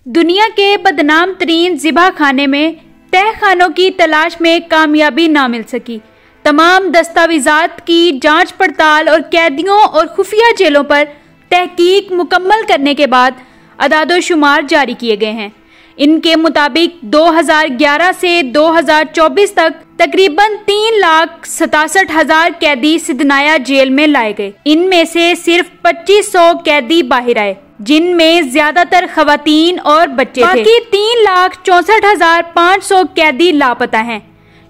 दुनिया के बदनाम तरीन ज़िबा खाने में तह खानों की तलाश में कामयाबी ना मिल सकी। तमाम दस्तावेजात की जांच पड़ताल और कैदियों और खुफिया जेलों पर तहकीक मुकम्मल करने के बाद अदादोशुमार जारी किए गए हैं। इनके मुताबिक 2011 से 2024 तक तकरीबन 3,67,000 कैदी सिदनाया जेल में लाए गए। इनमें से सिर्फ 2500 कैदी बाहर आए, जिनमें ज्यादातर खवातीन और बच्चे थे। बाकी 3,64,500 कैदी लापता हैं।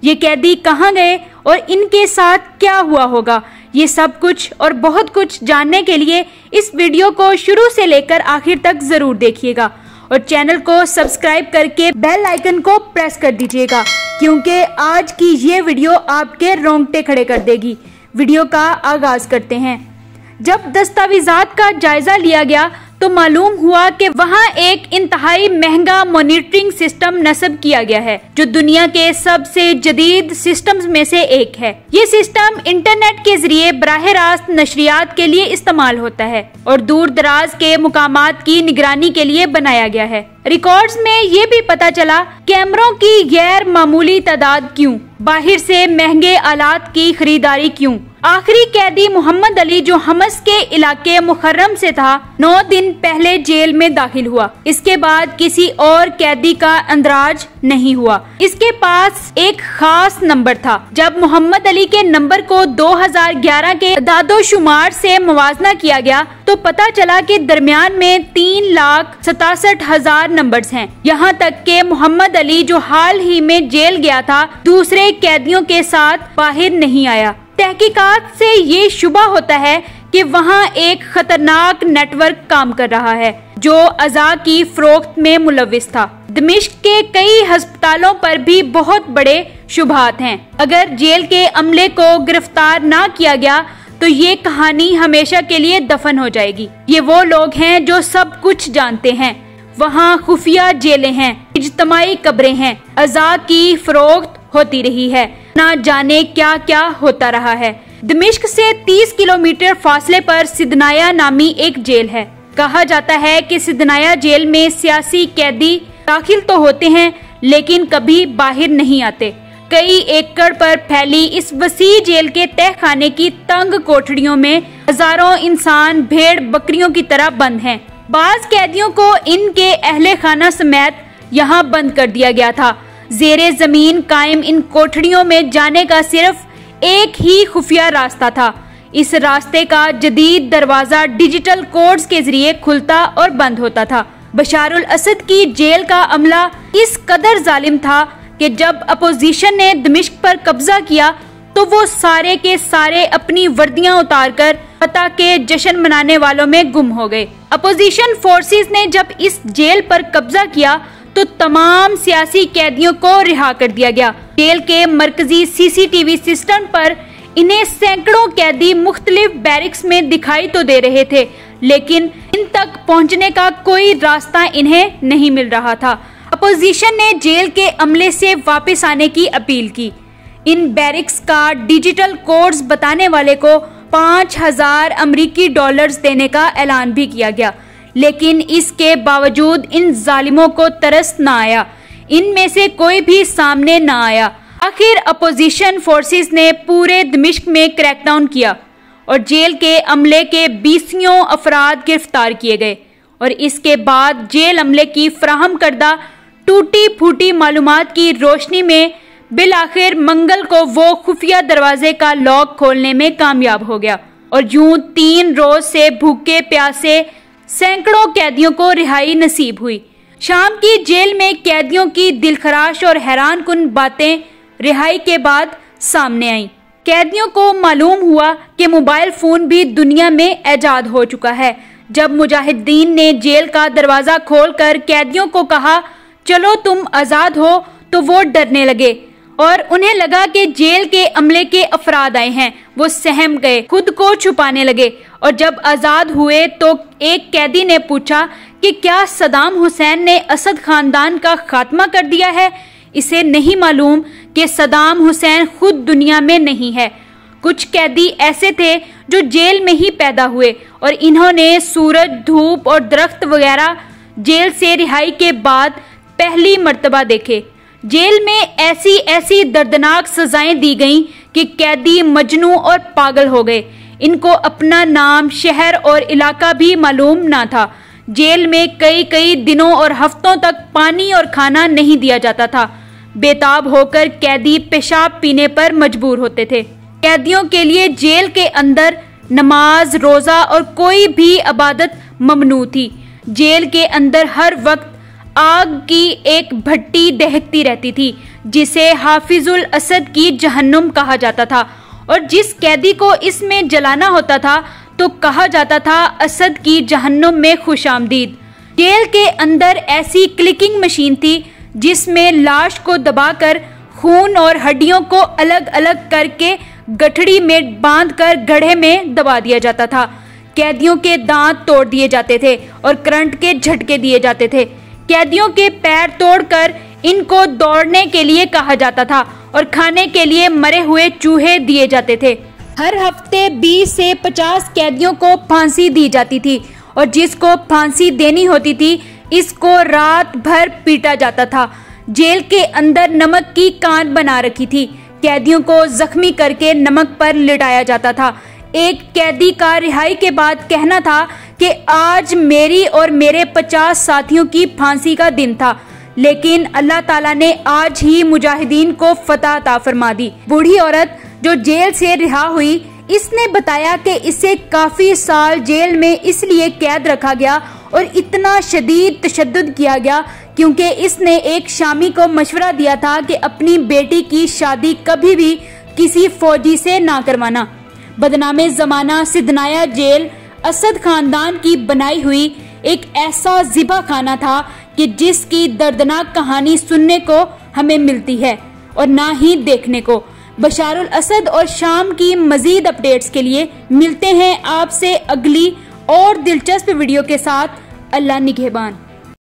ये कैदी कहाँ गए और इनके साथ क्या हुआ होगा, ये सब कुछ और बहुत कुछ जानने के लिए इस वीडियो को शुरू से लेकर आखिर तक जरूर देखिएगा और चैनल को सब्सक्राइब करके बेल आइकन को प्रेस कर दीजिएगा, क्योंकि आज की ये वीडियो आपके रोंगटे खड़े कर देगी। वीडियो का आगाज करते हैं। जब दस्तावेजात का जायजा लिया गया तो मालूम हुआ कि वहाँ एक इंतहाई महंगा मॉनिटरिंग सिस्टम नस्ब किया गया है, जो दुनिया के सबसे जदीद सिस्टम्स में से एक है। ये सिस्टम इंटरनेट के जरिए बराह रास्त नशरियात के लिए इस्तेमाल होता है और दूर दराज के मुकामात की निगरानी के लिए बनाया गया है। रिकॉर्ड्स में ये भी पता चला कैमरों की गैर मामूली तादाद क्यों, बाहर से महंगे आलात की खरीदारी क्यों। आखिरी कैदी मोहम्मद अली, जो हमस के इलाके मुखर्रम से था, 9 दिन पहले जेल में दाखिल हुआ। इसके बाद किसी और कैदी का अंदराज नहीं हुआ। इसके पास एक खास नंबर था। जब मोहम्मद अली के नंबर को 2011 के दादोशुमार से मुवाजना किया गया तो पता चला कि दरमियान में 3,67,000 नंबर्स हैं। यहाँ तक के मोहम्मद अली, जो हाल ही में जेल गया था, दूसरे कैदियों के साथ बाहर नहीं आया। तहकीकात से ये शुबा होता है कि वहाँ एक खतरनाक नेटवर्क काम कर रहा है जो अज़ा की फरोख्त में मुलविस था। दमिश्क के कई अस्पतालों पर भी बहुत बड़े शुबहात हैं। अगर जेल के अमले को गिरफ्तार ना किया गया तो ये कहानी हमेशा के लिए दफन हो जाएगी। ये वो लोग हैं जो सब कुछ जानते हैं। वहाँ खुफिया जेलें हैं, इज्तमाई कब्रें हैं, अज़ा की फरोख्त होती रही है, ना जाने क्या क्या होता रहा है। दमिश्क से 30 किलोमीटर फासले पर सिदनाया नामी एक जेल है। कहा जाता है कि सिदनाया जेल में सियासी कैदी दाखिल तो होते हैं लेकिन कभी बाहर नहीं आते। कई एकड़ पर फैली इस वसी जेल के तहखाने की तंग कोठड़ियों में हजारों इंसान भेड़ बकरियों की तरह बंद हैं। बाज कैदियों को इनके अहले खाना समेत यहाँ बंद कर दिया गया था। जेरे जमीन कायम इन कोठड़ियों में जाने का सिर्फ एक ही खुफिया रास्ता था। इस रास्ते का जदीद दरवाजा डिजिटल कोड्स के जरिए खुलता और बंद होता था। बशारुल असद की जेल का अमला इस कदर जालिम था कि जब अपोजिशन ने दमिश्क पर कब्जा किया तो वो सारे के सारे अपनी वर्दियां उतारकर फतह के जश्न मनाने वालों में गुम हो गए। अपोजिशन फोर्सेस ने जब इस जेल पर कब्जा किया तो तमाम सियासी कैदियों को रिहा कर दिया गया। जेल के मरकजी सीसीटीवी सिस्टम पर इन्हें सैकड़ों कैदी मुख्तलिफ बैरिक्स में दिखाई तो दे रहे थे, लेकिन इन तक पहुंचने का कोई रास्ता इन्हें नहीं मिल रहा था। अपोजिशन ने जेल के अमले से वापस आने की अपील की। इन बैरिक्स का डिजिटल कोड्स बताने वाले को 5,000 अमरीकी डॉलर्स देने का ऐलान भी किया गया, लेकिन इसके बावजूद इन जालिमों को तरस न आया। इनमें से कोई भी सामने न आया। आखिर अपोजिशन फोर्सेस ने पूरे दमिश्क में क्रैकडाउन किया और जेल के अमले के 20 अफराद गिरफ्तार किए गए और इसके बाद जेल अमले की फराहम करदा टूटी फूटी मालूमात की रोशनी में बिल आखिर मंगल को वो खुफिया दरवाजे का लॉक खोलने में कामयाब हो गया और यूं 3 रोज से भूखे प्यासे सैकड़ों कैदियों को रिहाई नसीब हुई। शाम की जेल में कैदियों की दिलखराश और हैरान कुन बातें रिहाई के बाद सामने आईं। कैदियों को मालूम हुआ कि मोबाइल फोन भी दुनिया में ऐजाद हो चुका है। जब मुजाहिदीन ने जेल का दरवाजा खोलकर कैदियों को कहा चलो तुम आजाद हो, तो वो डरने लगे और उन्हें लगा कि जेल के अमले के अफराद आए हैं। वो सहम गए, खुद को छुपाने लगे और जब आजाद हुए तो एक कैदी ने पूछा कि क्या सदाम हुसैन ने असद खानदान का खात्मा कर दिया है। इसे नहीं मालूम कि सदाम हुसैन खुद दुनिया में नहीं है। कुछ कैदी ऐसे थे जो जेल में ही पैदा हुए और इन्होंने सूरज, धूप और दरख्त वगैरह जेल से रिहाई के बाद पहली मर्तबा देखे। जेल में ऐसी ऐसी दर्दनाक सजाएं दी गईं कि कैदी मजनू और पागल हो गए। इनको अपना नाम, शहर और इलाका भी मालूम ना था। जेल में कई कई दिनों और हफ्तों तक पानी और खाना नहीं दिया जाता था। बेताब होकर कैदी पेशाब पीने पर मजबूर होते थे। कैदियों के लिए जेल के अंदर नमाज, रोजा और कोई भी इबादत ममनू थी। जेल के अंदर हर वक्त आग की एक भट्टी दहकती रहती थी, जिसे हाफिजुल असद की जहन्नुम कहा जाता था, और जिस कैदी को इसमें जलाना होता था तो कहा जाता था असद की जहन्नुम में खुशामदीद। जेल के अंदर ऐसी क्लिकिंग मशीन थी जिसमें लाश को दबाकर खून और हड्डियों को अलग अलग करके गठड़ी में बांधकर गड्ढे में दबा दिया जाता था। कैदियों के दांत तोड़ दिए जाते थे और करंट के झटके दिए जाते थे। कैदियों के पैर तोड़कर इनको दौड़ने के लिए कहा जाता था और खाने के लिए मरे हुए चूहे दिए जाते थे। हर हफ्ते 20 से 50 कैदियों को फांसी दी जाती थी और जिसको फांसी देनी होती थी इसको रात भर पीटा जाता था। जेल के अंदर नमक की कान बना रखी थी। कैदियों को जख्मी करके नमक पर लिटाया जाता था। एक कैदी का रिहाई के बाद कहना था कि आज मेरी और मेरे 50 साथियों की फांसी का दिन था, लेकिन अल्लाह ताला ने आज ही मुजाहिदीन को फतह अता फरमा दी। बूढ़ी औरत जो जेल से रिहा हुई, इसने बताया कि इसे काफी साल जेल में इसलिए कैद रखा गया और इतना शदीद तशद्दुद किया गया क्योंकि इसने एक शामी को मशवरा दिया था कि अपनी बेटी की शादी कभी भी किसी फौजी से ना करवाना। बदनामे जमाना सिद्धनाया जेल असद खानदान की बनाई हुई एक ऐसा ज़िबा खाना था कि जिसकी दर्दनाक कहानी सुनने को हमें मिलती है और ना ही देखने को। बशारुल असद और शाम की मजीद अपडेट्स के लिए मिलते हैं आपसे अगली और दिलचस्प वीडियो के साथ। अल्लाह निगहबान।